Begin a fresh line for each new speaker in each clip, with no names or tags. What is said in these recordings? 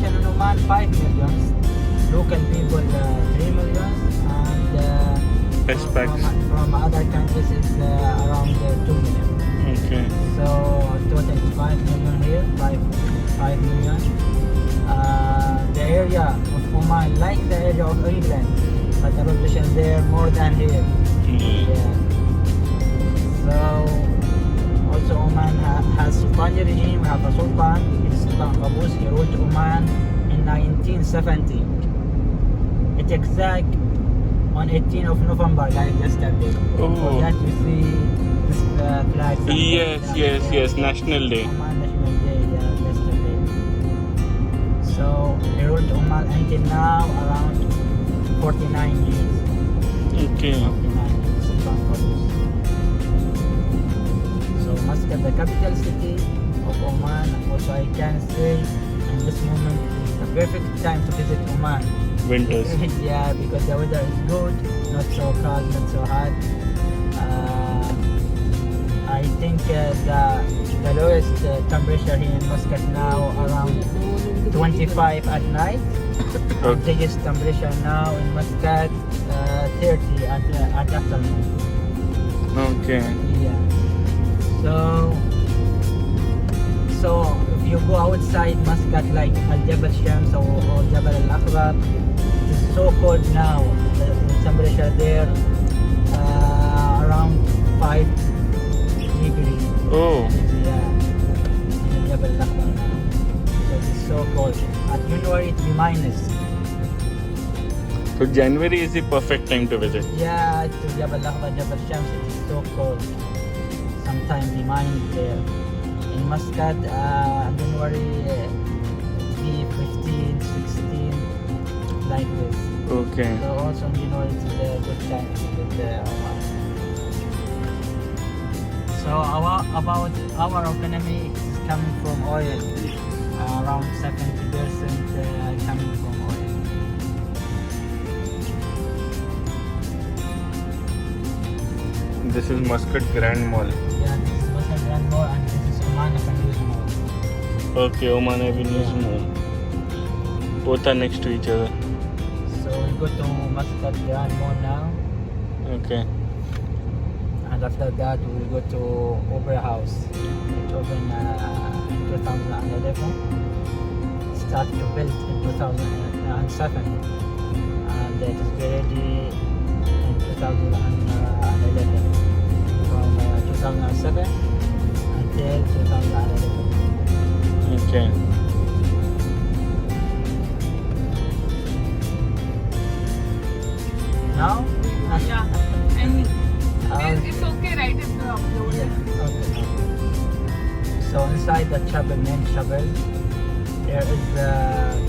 population in Oman 5 million. Local people 3 million, and
Expats.
from other countries is around 2 million.
Okay.
So total is 5 million here, 5 million. The area of Oman, like the area of England, but the population there more than here. Yeah. So also Oman has Sultani regime. We have a Sultan. It's Sultan Qaboos. He ruled Oman in 1970. It exact on 18th of November, like yesterday.
Oh.
For that you see this flag.
Yes. National Day.
Oman National Day, yeah, yesterday. So he ruled Oman until now around 49 years.
Okay.
49 years, Sultan Qaboos. So Muscat, the capital city of Oman. Also I can say in this moment the perfect time to visit Oman.
Winters.
Yeah, because the weather is good, not so cold, not so hot. I think the lowest temperature here in Muscat now around 25 at night. The biggest temperature now in Muscat 30 at afternoon.
Okay.
Yeah. So if you go outside Muscat like Al Jabal Shams or Jabal Al Akhbar, it's so cold now. The temperature there around 5 degrees.
Oh.
Yeah. In Jabal Al Akhbar now. So it's so cold. At January it will be minus.
So January is the perfect time to visit.
Yeah, to Jabal Al Akhbar, Jabal Shams, it is so cold. Sometimes the minus there. In Muscat, January be 15, 16, like this.
Okay.
So also in January it's a good time with Oman. So about our economy is coming from oil. Around 70% coming from oil.
This is Muscat Grand Mall.
Yeah, this is Muscat Grand Mall and this is Oman Avenues Mall.
Okay, Oman Avenues Mall. Both are next to each other.
So we go to Muscat Grand Mall now,
Okay.
and after that we will go to Opera House. It opened in 2011. Started to build in 2007, and it is ready in 2011. From 2007 until 2011.
Okay.
Now?
Yeah. And
Okay.
it's okay, right? If you upload it.
Yeah, okay. So inside the chapel, main chapel, there is a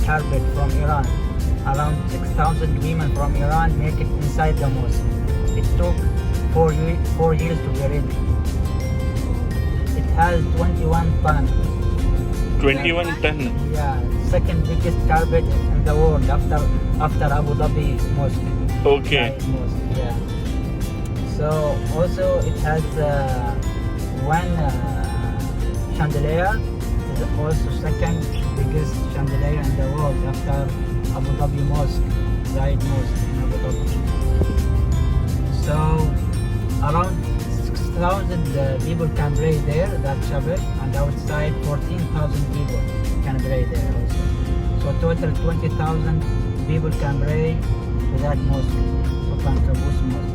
carpet from Iran. Around 6,000 women from Iran make it inside the mosque. It took 4 years to get ready. It has 21 tons.
21 ton.
Yeah, second biggest carpet in the world after Abu Dhabi Mosque.
Okay.
Mosque, yeah. So also it has one chandelier. It is also second biggest chandelier in the world after Abu Dhabi Mosque, Zayed Mosque in Abu Dhabi. So around 6,000 people can pray there, that chapel, and outside 14,000 people can pray there also. So total 20,000 people can pray to that mosque, Sultan Qaboos Mosque.